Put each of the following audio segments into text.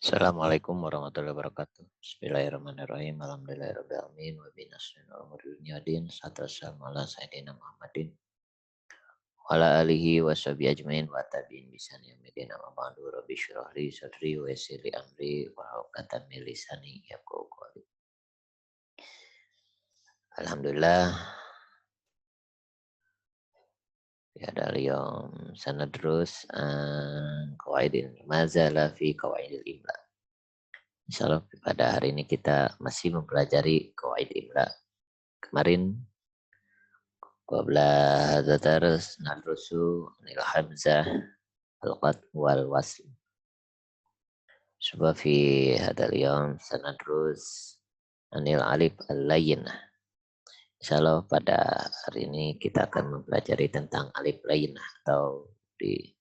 Assalamualaikum warahmatullahi wabarakatuh. Bismillahirrahmanirrahim. Alhamdulillahirabbil alamin wa binasrin din. Wassalamu ala sayyidina Muhammadin wa ala alihi wa sahbihi ajmain wa tabi'in bisan yaumil amma ba'du. Rabbi shrah li sadri wa yassir li amri wa hlul min lisani yafqahu qawli. Alhamdulillah ya اليوم سندرس عن قواعد mazala fi qawaidil imla. Insyaallah pada hari ini kita masih mempelajari qawaid imla. Kemarin qabla hadza dars nadrusu anil hamzah al-qat wal wasl. Coba fi hadzal yawm sanadrus anil alif al-layyinah. Insyaallah pada hari ini kita akan mempelajari tentang alif layyinah atau di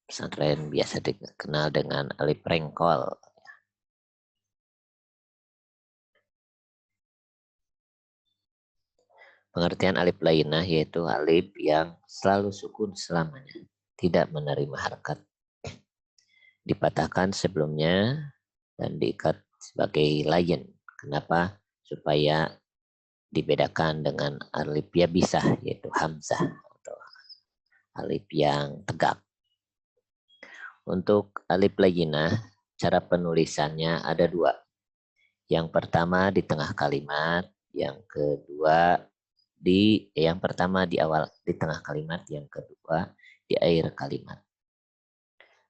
pesantren biasa dikenal dengan alif rengkol. Pengertian alif layyinah yaitu alif yang selalu sukun selamanya, tidak menerima harakat, dipatahkan sebelumnya dan diikat sebagai layin. Kenapa? Supaya dibedakan dengan alif yabisah yaitu hamzah atau alif yang tegak. Untuk alif layyinah, cara penulisannya ada dua. Yang pertama di tengah kalimat, yang pertama di awal di tengah kalimat, yang kedua di akhir kalimat.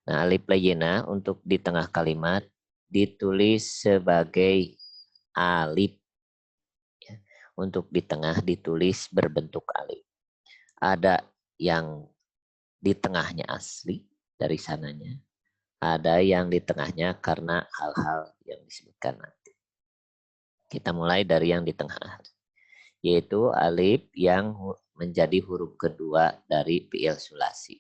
Nah, alif layyinah untuk di tengah kalimat ditulis sebagai alif. Untuk di tengah ditulis berbentuk alif. Ada yang di tengahnya asli dari sananya. Ada yang di tengahnya karena hal-hal yang disebutkan nanti. Kita mulai dari yang di tengah. Yaitu alif yang menjadi huruf kedua dari fi'il sulasi.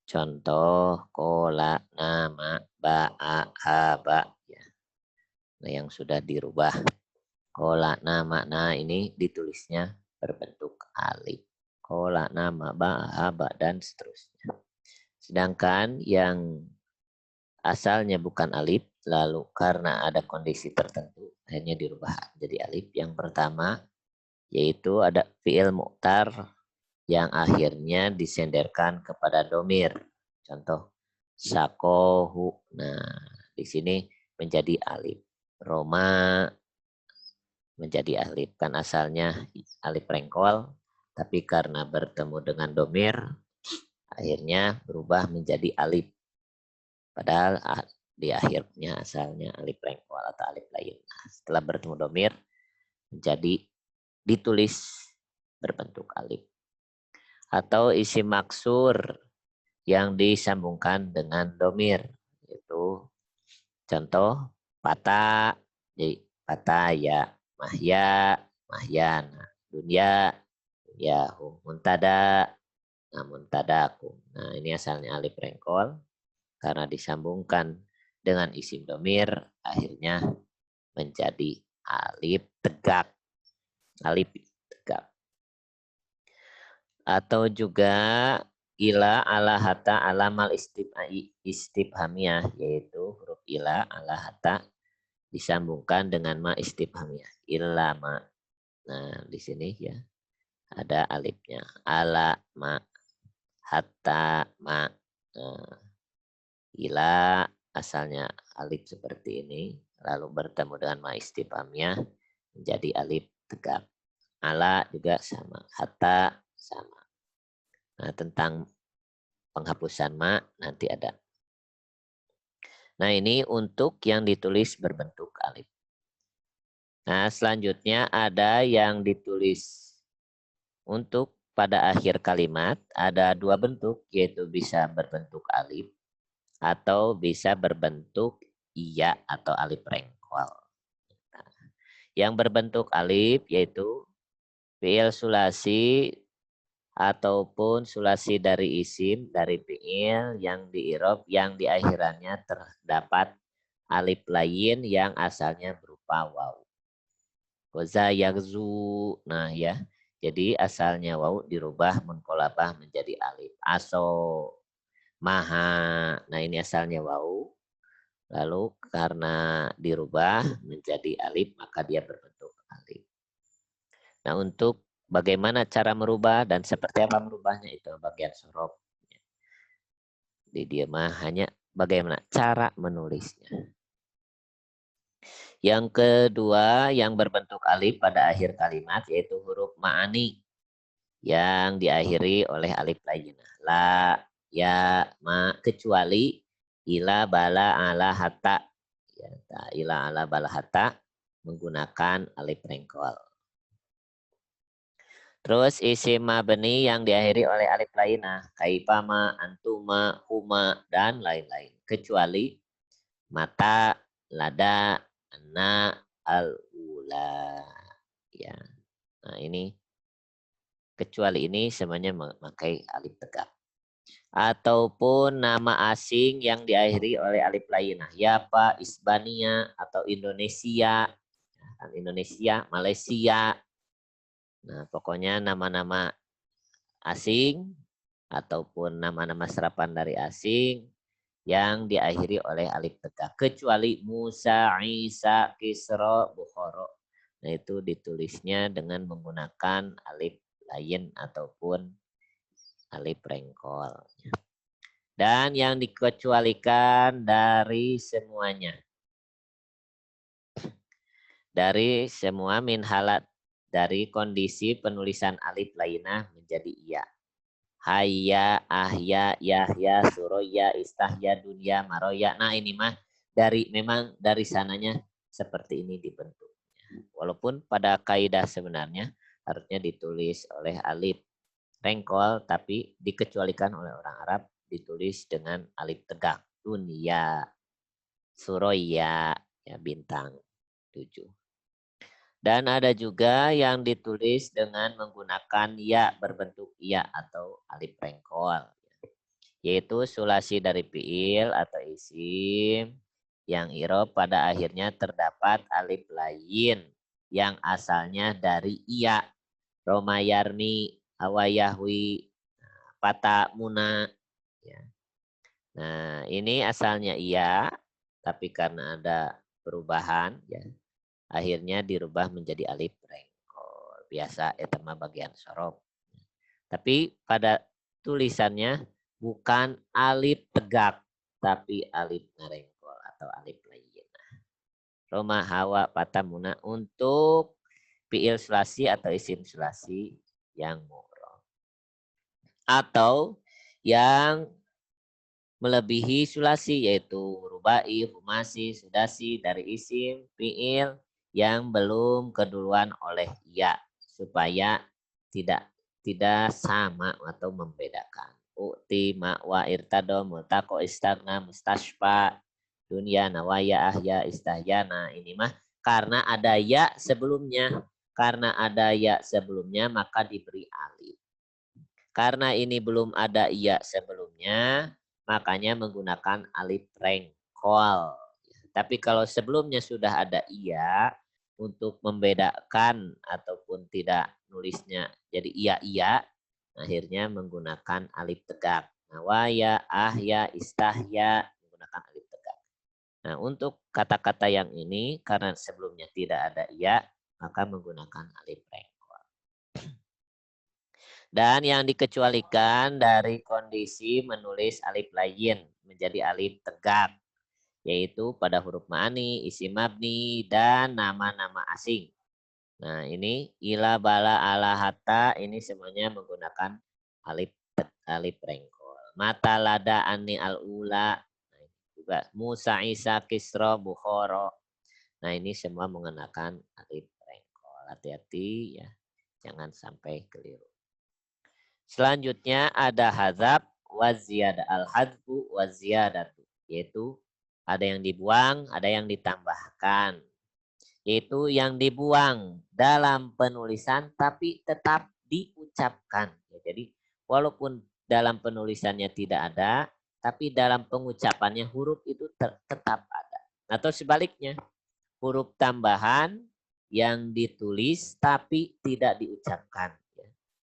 Contoh kola, nama, ba'a, haba. Ya. Nah, yang sudah dirubah. Kola, nama, nah ini ditulisnya berbentuk alif. Kola, nama, ba'a, haba, dan seterusnya. Sedangkan yang asalnya bukan alif, lalu karena ada kondisi tertentu, akhirnya dirubah jadi alif. Yang pertama, yaitu ada fi'il mu'tar yang akhirnya disenderkan kepada domir. Contoh, sakohu. Nah, di sini menjadi alif. Roma menjadi alif. Kan asalnya alif rengkol, tapi karena bertemu dengan domir, akhirnya berubah menjadi alif. Padahal di akhirnya asalnya alif rengkol atau alif lain. Nah, setelah bertemu domir, menjadi ditulis berbentuk alif. Atau isim maksur yang disambungkan dengan domir. Itu contoh pata, jadi pataya, mahya, mahyana, dunia, yahu, muntada, muntadaku. Nah, ini asalnya alif rengkol. Karena disambungkan dengan isim domir, akhirnya menjadi alif tegak. Alif tegak. Atau juga ila ala hatta alamal istifhamiyah, yaitu huruf ila ala hatta disambungkan dengan ma istifhamiyah. Illa ma. Nah, di sini ya ada alifnya. Ala ma hatta ma. Nah, ila asalnya alif seperti ini, lalu bertemu dengan ma istifhamiyah menjadi alif tegak. Ala juga sama, hatta sama. Nah, tentang penghapusan ma nanti ada. Nah, ini untuk yang ditulis berbentuk alif. Nah, selanjutnya ada yang ditulis untuk pada akhir kalimat, ada dua bentuk, yaitu bisa berbentuk alif atau bisa berbentuk iya atau alif rengkol. Nah, yang berbentuk alif yaitu fi'il sulasi ataupun sulasi dari isim, dari fi'il yang di-i'rab yang di akhirannya terdapat alif lain yang asalnya berupa waw. Koza yagzu. Nah ya, jadi asalnya waw dirubah munqalabah menjadi alif. Aso, maha. Nah ini asalnya waw Lalu karena dirubah menjadi alif, maka dia berbentuk alif. Nah, untuk bagaimana cara merubah dan seperti apa merubahnya itu bagian sorof. Di dia mah hanya bagaimana cara menulisnya. Yang kedua yang berbentuk alif pada akhir kalimat yaitu huruf ma'ani yang diakhiri oleh alif lainah. La, ya, ma, kecuali ila, bala, ala, hatta. Ya, ila, ala, bala, hatta menggunakan alif rengkol. Terus isim mabni yang diakhiri oleh alif lainah. Kaifama, antuma, huma, dan lain-lain. Kecuali mata, lada, ana, al-ula. Ya. Nah ini kecuali ini semuanya memakai alif tegak. Ataupun nama asing yang diakhiri oleh alif lainah. Yapa, Isbania, atau Indonesia. Indonesia, Malaysia. Nah pokoknya nama-nama asing ataupun nama-nama serapan dari asing yang diakhiri oleh alif tegak. Kecuali Musa, Isa, Kisra, Bukhara. Nah itu ditulisnya dengan menggunakan alif lain ataupun alif rengkol. Dan yang dikecualikan dari semuanya. Dari semua min halat. Dari kondisi penulisan alif lainah menjadi iya. Hayya, ahya, yahya, suroya, istahya, dunya, maroya. Nah ini mah memang dari sananya seperti ini dibentuknya. Walaupun pada kaidah sebenarnya harusnya ditulis oleh alif rengkol, tapi dikecualikan oleh orang Arab ditulis dengan alif tegak. Dunia, suroya, ya bintang 7. Dan ada juga yang ditulis dengan menggunakan ya berbentuk ya atau alif rengkol. Yaitu sulasi dari fiil atau isim yang irob pada akhirnya terdapat alif lain yang asalnya dari iya. Roma yarmi, awayahwi, pata muna. Ya. Nah ini asalnya iya, tapi karena ada perubahan ya akhirnya dirubah menjadi alif rengkol. Biasa etama bagian sorof. Tapi pada tulisannya bukan alif tegak, tapi alif ngarengkol atau alif layyinah. Roma, hawa, patamuna untuk fiil sulasi atau isim sulasi yang mu'rob. Atau yang melebihi sulasi yaitu rubai, humasi, sudasi dari isim, fiil yang belum keduluan oleh ya supaya tidak sama atau membedakan. Ukti, ma'wa, irtado, multako, istagna, mustashfa, dunia, nawaya, ahya, istahyana. Ini mah karena ada ya sebelumnya. Karena ada ya sebelumnya maka diberi alif. Karena ini belum ada ya sebelumnya, makanya menggunakan alif rengkol. Tapi kalau sebelumnya sudah ada iya, untuk membedakan ataupun tidak nulisnya jadi iya-iya, akhirnya menggunakan alif tegak. Nawaya, ahya, istahya, menggunakan alif tegak. Nah, untuk kata-kata yang ini, karena sebelumnya tidak ada iya, maka menggunakan alif rengkol. Dan yang dikecualikan dari kondisi menulis alif lain menjadi alif tegak. Yaitu pada huruf ma'ani, isim mabni, dan nama-nama asing. Nah ini ila, bala, ala, hatta ini semuanya menggunakan alif rengkol. Mata, lada, ani, al-ula. Nah, juga Musa, Isa, Kisra, Bukhara. Nah ini semua menggunakan alif rengkol. Hati-hati ya, jangan sampai keliru. Selanjutnya ada hazab waziyada, al-hadzfu waziyadatu, yaitu ada yang dibuang, ada yang ditambahkan. Yaitu yang dibuang dalam penulisan tapi tetap diucapkan. Jadi walaupun dalam penulisannya tidak ada, tapi dalam pengucapannya huruf itu tetap ada. Atau sebaliknya, huruf tambahan yang ditulis tapi tidak diucapkan.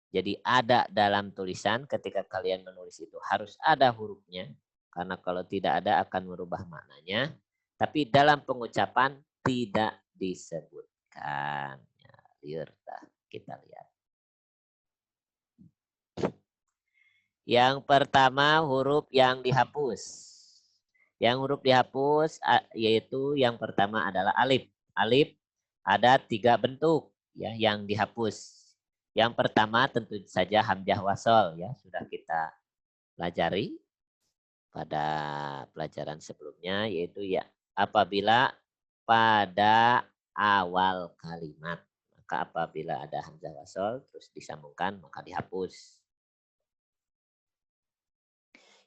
Jadi ada dalam tulisan ketika kalian menulis itu harus ada hurufnya. Karena kalau tidak ada akan merubah maknanya. Tapi dalam pengucapan tidak disebutkan. Ya, liur, kita lihat. Yang pertama huruf yang dihapus. Yang huruf dihapus yaitu yang pertama adalah alif. Alif ada 3 bentuk ya yang dihapus. Yang pertama tentu saja hamzah wasol ya, sudah kita pelajari pada pelajaran sebelumnya, yaitu ya apabila pada awal kalimat. Maka apabila ada hamzah wasol terus disambungkan maka dihapus.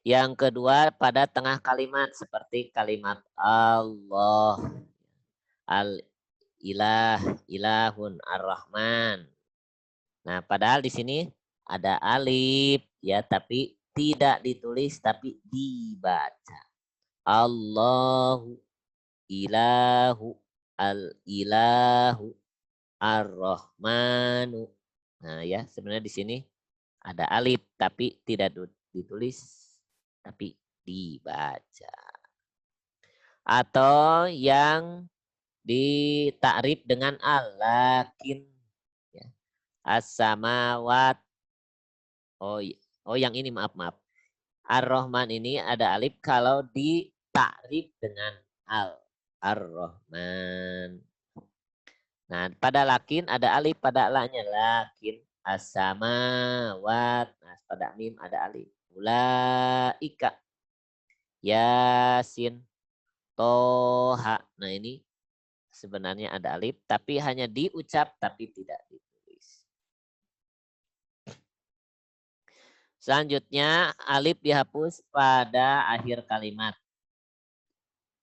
Yang kedua pada tengah kalimat seperti kalimat Allah, al-ilah, ilahun, ar-Rahman. Nah, padahal di sini ada alif ya, tapi tidak ditulis tapi dibaca. Allahu, ilahu, al-ilahu, ar-Rahmanu. Nah, ya, sebenarnya di sini ada alif tapi tidak ditulis tapi dibaca. Atau yang ditakrif dengan al-lakin ya. As-samawat. Oh yang ini maaf. Ar-Rahman ini ada alif kalau ditakrif dengan al. Ar-Rahman. Nah, pada lakin ada alif pada la-nya lakin. As-samawat. Nah, pada mim ada alif. Ulaika. Yasin. Toha. Nah, ini sebenarnya ada alif tapi hanya diucap tapi tidak ditulis. Selanjutnya alif dihapus pada akhir kalimat.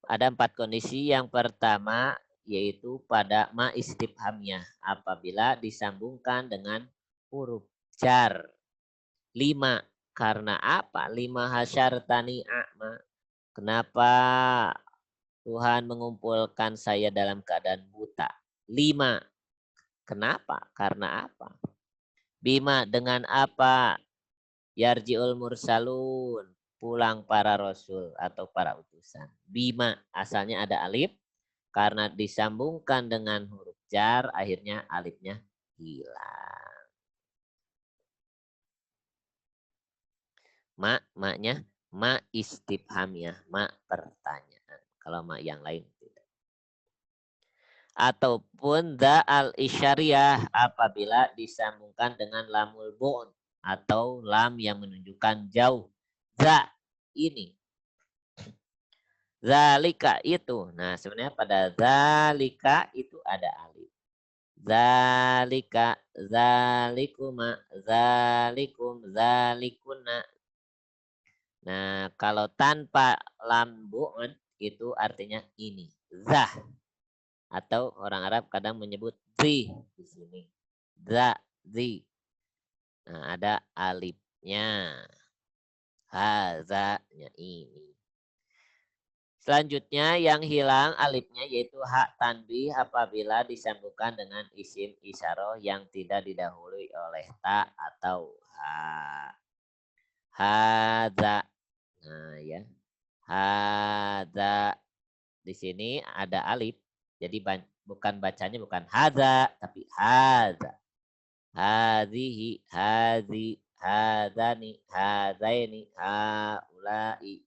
Ada 4 kondisi. Yang pertama yaitu pada ma istifhamnya apabila disambungkan dengan huruf jar. 5. Karena apa? 5 hasyartani a'ma. Kenapa Tuhan mengumpulkan saya dalam keadaan buta? 5. Kenapa? Karena apa? Bima, dengan apa? Yarji'ul mursalun, pulang para rasul atau para utusan. Bima, asalnya ada alif. Karena disambungkan dengan huruf jar, akhirnya alifnya hilang. Maknya ma istifhamiyah, ma pertanyaan. Kalau ma yang lain tidak. Ataupun da al-isyariyah apabila disambungkan dengan lamul bu'un atau lam yang menunjukkan jauh. Za ini. Zalika itu. Nah, sebenarnya pada zalika itu ada alif. Zalika, zalikuma, zalikum, zalikuna. Nah, kalau tanpa lam bu'un itu artinya ini. Zah. Atau orang Arab kadang menyebut zi di sini. Za, zi. Nah, ada alifnya. Hazanya ini. Selanjutnya yang hilang alifnya yaitu hak tanbih apabila disambungkan dengan isim isyarah yang tidak didahului oleh ta atau ha. Hadza. Nah, ya. Hadza. Di sini ada alif. Jadi bukan bacanya bukan hadza tapi hadza. Hadhihi, hadzi, hadzani, hadzaini, haulai.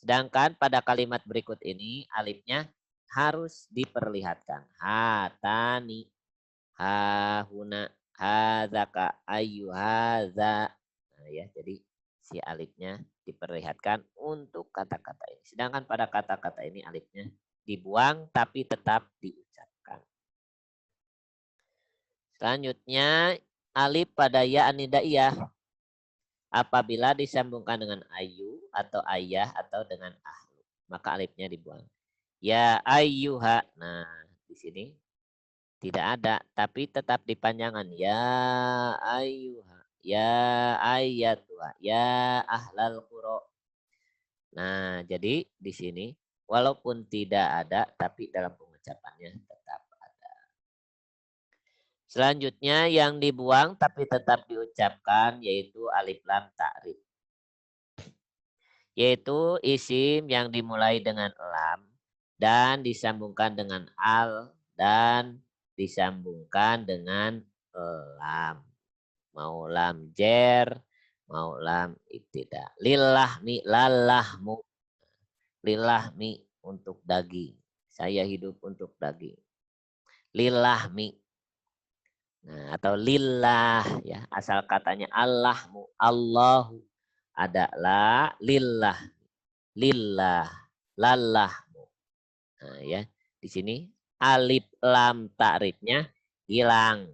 Sedangkan pada kalimat berikut ini alifnya harus diperlihatkan. Hatani, hahuna, hadzaka, ayyuhadza. Nah, ya, jadi si alifnya diperlihatkan untuk kata-kata ini. Sedangkan pada kata-kata ini alifnya dibuang tapi tetap diucapkan. Selanjutnya alif pada ya anidaiyah apabila disambungkan dengan ayu atau ayah atau dengan ahlu, maka alifnya dibuang. Ya ayyuha. Nah, di sini tidak ada tapi tetap dipanjangkan. Ya ayyuha, ya ayyatuha, ya ahlal qura. Nah, jadi di sini walaupun tidak ada tapi dalam pengucapannya tetap ada. Selanjutnya yang dibuang tapi tetap diucapkan yaitu alif lam ta'rif. yaitu isim yang dimulai dengan lam dan disambungkan dengan al dan disambungkan dengan lam. Mau lam jer, mau lam ibtida. Lillahmi, lalahmu. Lillahmi untuk daging. Saya hidup untuk daging. Lillahmi. Nah, atau lillah ya, asal katanya Allahmu, Allahu ada la, lillah, lillah, lalahmu. Nah, ya, di sini alif lam ta'rifnya hilang,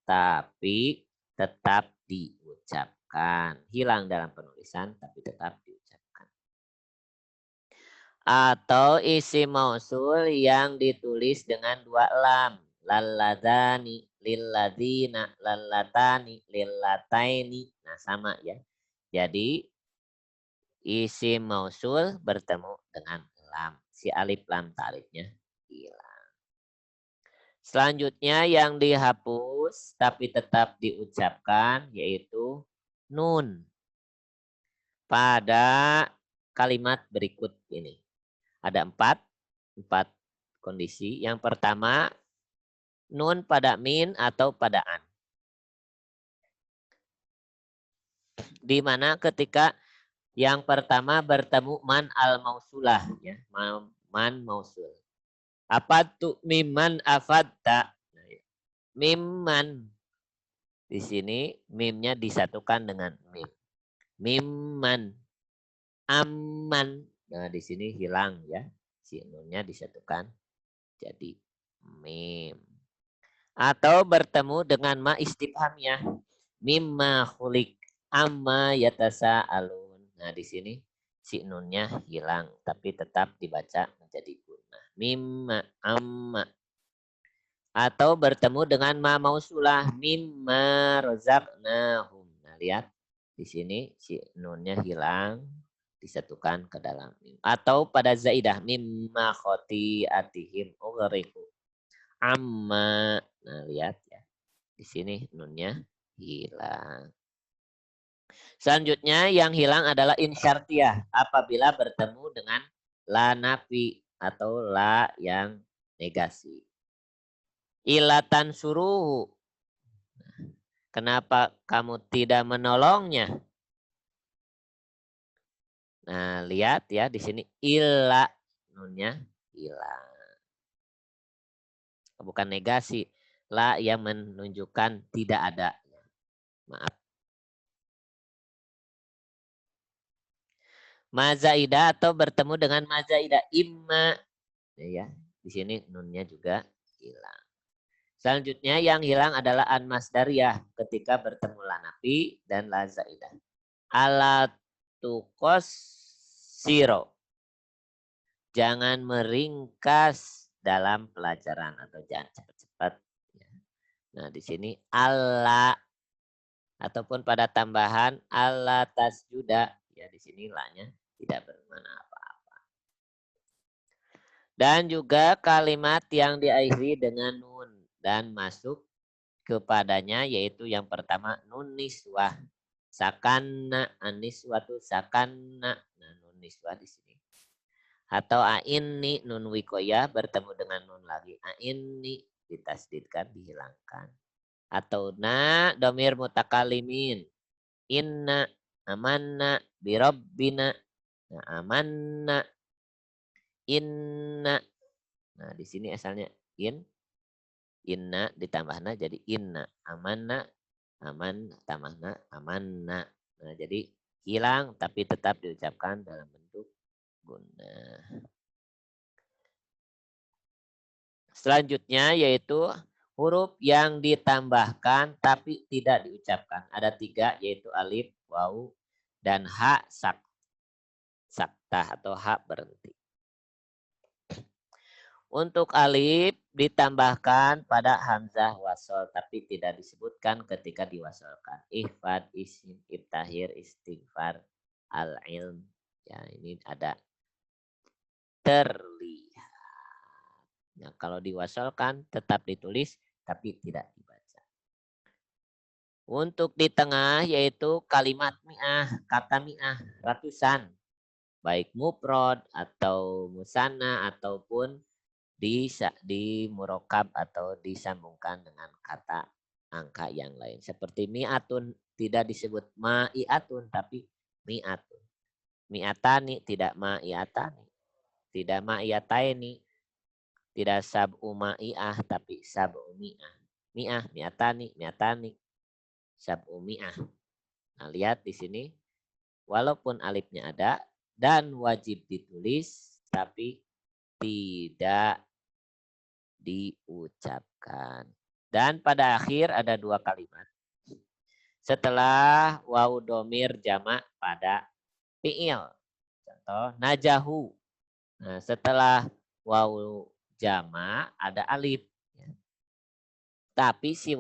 tapi tetap diucapkan. Hilang dalam penulisan, tapi tetap diucapkan. Atau isim mausul yang ditulis dengan dua lam. Lalladzani, lilladzina, lallatani, lillataini. Nah, sama ya. Jadi isim mausul bertemu dengan lam. Si alif lam ta'rifnya hilang. Selanjutnya yang dihapus tapi tetap diucapkan yaitu nun pada kalimat berikut ini. Ada empat kondisi. Yang pertama, nun pada min atau pada an. Di mana ketika yang pertama bertemu man al mausulah ya, man mausul. Apa tuh miman afadta? Mimman. Di sini mimnya disatukan dengan mim. Mimman. Aman. Nah, di sini hilang ya. Si nunnya disatukan jadi mim. Atau bertemu dengan ma istifhamnya. Mimma khulik amma yatasa alun. Nah, di sini si nunnya hilang tapi tetap dibaca menjadi gunnah. Mimma amma. Atau bertemu dengan ma mausulah mimma rozaqnahum. Nah, lihat di sini si nunnya hilang disatukan ke dalam mim. Atau pada zaidah mimma khotiatihim ughriqu. Amma. Nah, lihat ya. Di sini nunnya hilang. Selanjutnya yang hilang adalah insyartiyah apabila bertemu dengan la nafi atau la yang negasi. Ilatan suruh. Kenapa kamu tidak menolongnya? Nah, lihat ya di sini illa nunnya hilang. Bukan negasi, la yang menunjukkan tidak ada. Maaf. Mazaida atau bertemu dengan mazaida imma. Ya, di sini nunnya juga hilang. Selanjutnya yang hilang adalah an masdariyah ketika bertemu la nafi dan la zaidah. Ala tukos siro. Jangan meringkas dalam pelajaran atau jangan cepat-cepat. Nah, di sini Allah ataupun pada tambahan Allah tasjuda. Ya, di sini la-nya tidak bermakna apa-apa. Dan juga kalimat yang diakhiri dengan nun dan masuk kepadanya yaitu yang pertama nun niswah. Sakana aniswatu sakana. Nah, nun niswah di sini. Atau aini nun wikoyah bertemu dengan nun lagi. Aini ditasdidkan dihilangkan. Atau na domir mutakalimin. Inna amanna birobbina. Nah, amanna inna. Nah, di sini asalnya inna ditambahna jadi inna. Amanna aman tambahna amanna. Nah, jadi hilang tapi tetap diucapkan dalam bentuk gunnah. Selanjutnya yaitu huruf yang ditambahkan tapi tidak diucapkan. Ada 3 yaitu alif, waw, dan ha saktah atau ha berhenti. Untuk alif ditambahkan pada hamzah wasol tapi tidak disebutkan ketika diwasolkan. Ihfad, isim, ibtahir, istighfar, al-ilm. Ya, ini ada terlihat. Nah, kalau diwasolkan tetap ditulis tapi tidak dibaca. Untuk di tengah yaitu kalimat mi'ah, kata mi'ah, ratusan. baik mufrad atau musanna ataupun di murokab atau disambungkan dengan kata angka yang lain. Seperti mi'atun tidak disebut ma'iatun tapi mi'atun. Mi'atani tidak ma'iatani. Tidak ma'iataini. Tidak sab'u ma'i'ah tapi sab'u mi'ah. Mi'ah, mi'atani, mi'atani. Sab'u mi'ah. Nah, lihat di sini. Walaupun alifnya ada dan wajib ditulis tapi tidak diucapkan. Dan pada akhir ada dua kalimat. Setelah wawu domir jamak pada fi'il. Contoh najahu. Nah, setelah wawu jamak ada alif. Tapi si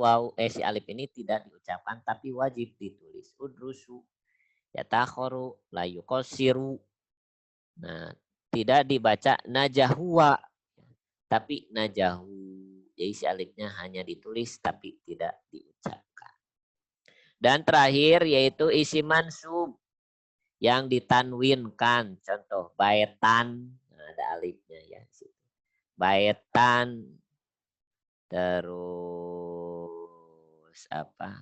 alif ini tidak diucapkan tapi wajib ditulis. Udrusu, yatakhoru, layukosiru. Nah, tidak dibaca najahuwa tapi najahu. Jadi si alifnya hanya ditulis tapi tidak diucapkan. Dan terakhir yaitu isi mansub yang ditanwinkan. Contoh baetan, nah, ada alifnya ya. Baetan, terus apa?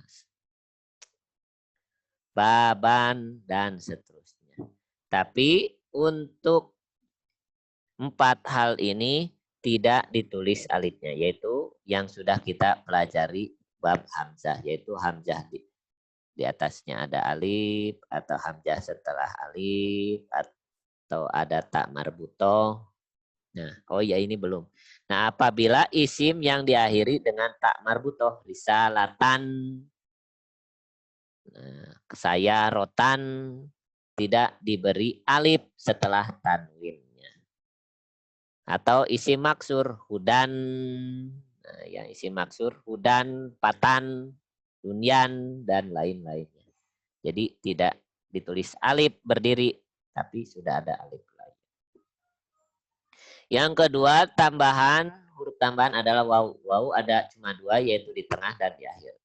Baban dan seterusnya. Tapi untuk 4 hal ini tidak ditulis alifnya, yaitu yang sudah kita pelajari bab hamzah, yaitu hamzah di atasnya ada alif atau hamzah setelah alif atau ada tak marbutoh. Nah, oh ya ini belum. Nah, apabila isim yang diakhiri dengan tak marbutoh, risalatan, nah, saya rotan tidak diberi alif setelah tanwin. Atau isi maksur hudan, nah, yang isi maksur hudan, patan, dunyan dan lain-lainnya. Jadi tidak ditulis alif berdiri tapi sudah ada alif lagi. Yang kedua huruf tambahan adalah wawu. Wawu ada cuma 2 yaitu di tengah dan di akhir.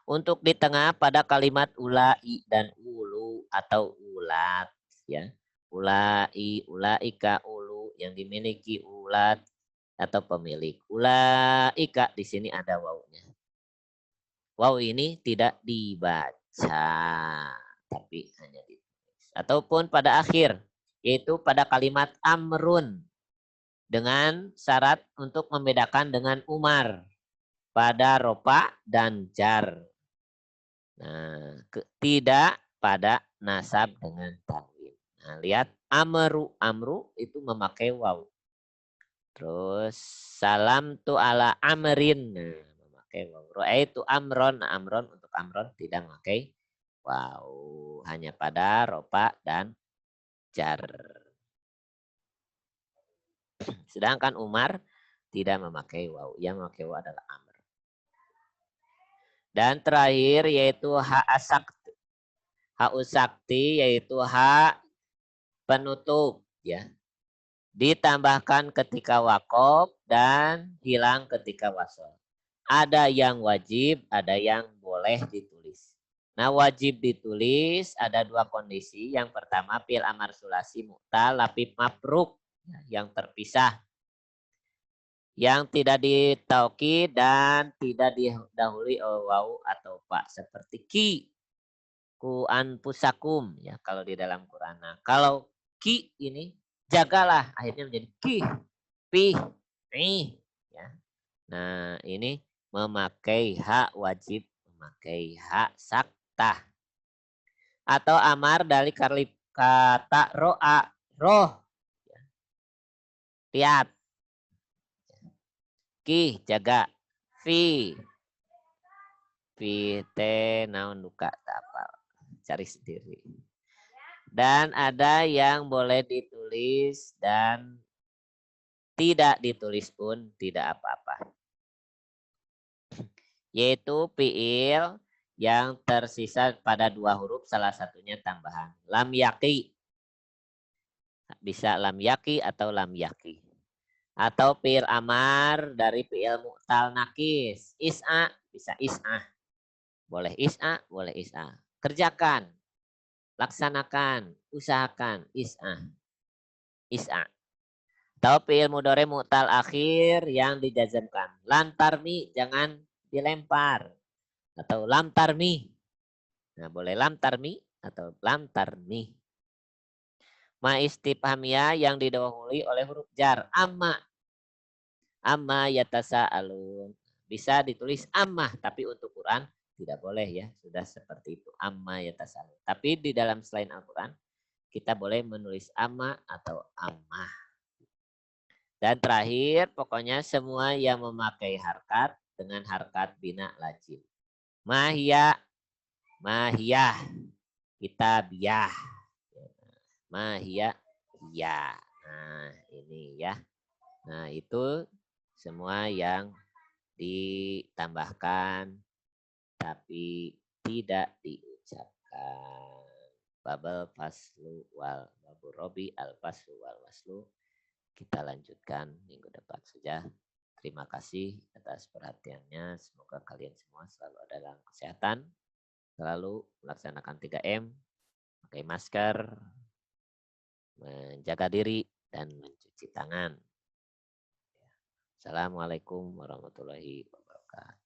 Untuk di tengah pada kalimat ulai dan ulu atau ulat ya. Ulai, ulaika, ulu yang dimiliki ulat atau pemilik. Ulaika di sini ada wawunya. Wawu ini tidak dibaca tapi hanya ditulis. Ataupun pada akhir yaitu pada kalimat amrun dengan syarat untuk membedakan dengan Umar pada ropa dan jar. Nah, tidak pada nasab dengan tanwin. Nah, lihat amru itu memakai waw. Terus salam tu ala amrin, nah, memakai waw. Ro'aitu amron, nah, amron untuk amron tidak memakai waw, hanya pada ropa dan jar. Sedangkan Umar tidak memakai waw, yang memakai waw adalah amr. Dan terakhir yaitu ha asakti. Ha usakti yaitu ha penutup ya. Ditambahkan ketika wakof dan hilang ketika wasol. Ada yang wajib, ada yang boleh ditulis. Nah, wajib ditulis ada 2 kondisi. Yang pertama fi'il amar sulasi mu'tal lapif mabruk yang terpisah. Yang tidak ditauki dan tidak didahului oleh wawu atau pak seperti ki, ku anfusakum ya kalau di dalam Quran. Nah, kalau ki ini jagalah akhirnya menjadi ki, pi, ih ya. Nah, ini memakai hak wajib, memakai hak saktah. Atau amar dari kata ro'a, roh. Lihat. Ki jaga, fi te naon duka tapal. Cari sendiri. Dan ada yang boleh ditulis dan tidak ditulis pun tidak apa-apa. Yaitu fi'il yang tersisa pada 2 huruf salah satunya tambahan. Lam yaki. Bisa lam yaki atau lam yaki. Atau fi'il amar dari fi'il mu'tal nakis. Is'a bisa is'ah. Boleh is'a, boleh is'a. Kerjakan. laksanakan, usahakan, is'a. Atau fi'il mudhari mu'tal akhir yang dijazamkan. Lan tarmi, jangan dilempar. Atau lam tarmi. Nah, boleh lam tarmi atau lam tarmi. Ma istifhamiyah yang didahului oleh huruf jar. Amma yatasa'alun. Bisa ditulis ammah, tapi untuk Quran tidak boleh ya. Sudah seperti itu. Amma yatasa'alun. Tapi di dalam selain Al-Quran, kita boleh menulis amma atau ammah. Dan terakhir, pokoknya semua yang memakai harkat dengan harkat bina lazim. Mahya, mahyah, kitabiyah. Mahya, ya. Nah, ini ya. Nah, itu semua yang ditambahkan tapi tidak diucapkan. Babel faslu wal babu robi al faslu wal waslu. Kita lanjutkan minggu depan saja. Terima kasih atas perhatiannya. Semoga kalian semua selalu ada dalam kesehatan. Selalu melaksanakan 3M. Pakai masker. Menjaga diri. Dan mencuci tangan. Assalamualaikum warahmatullahi wabarakatuh.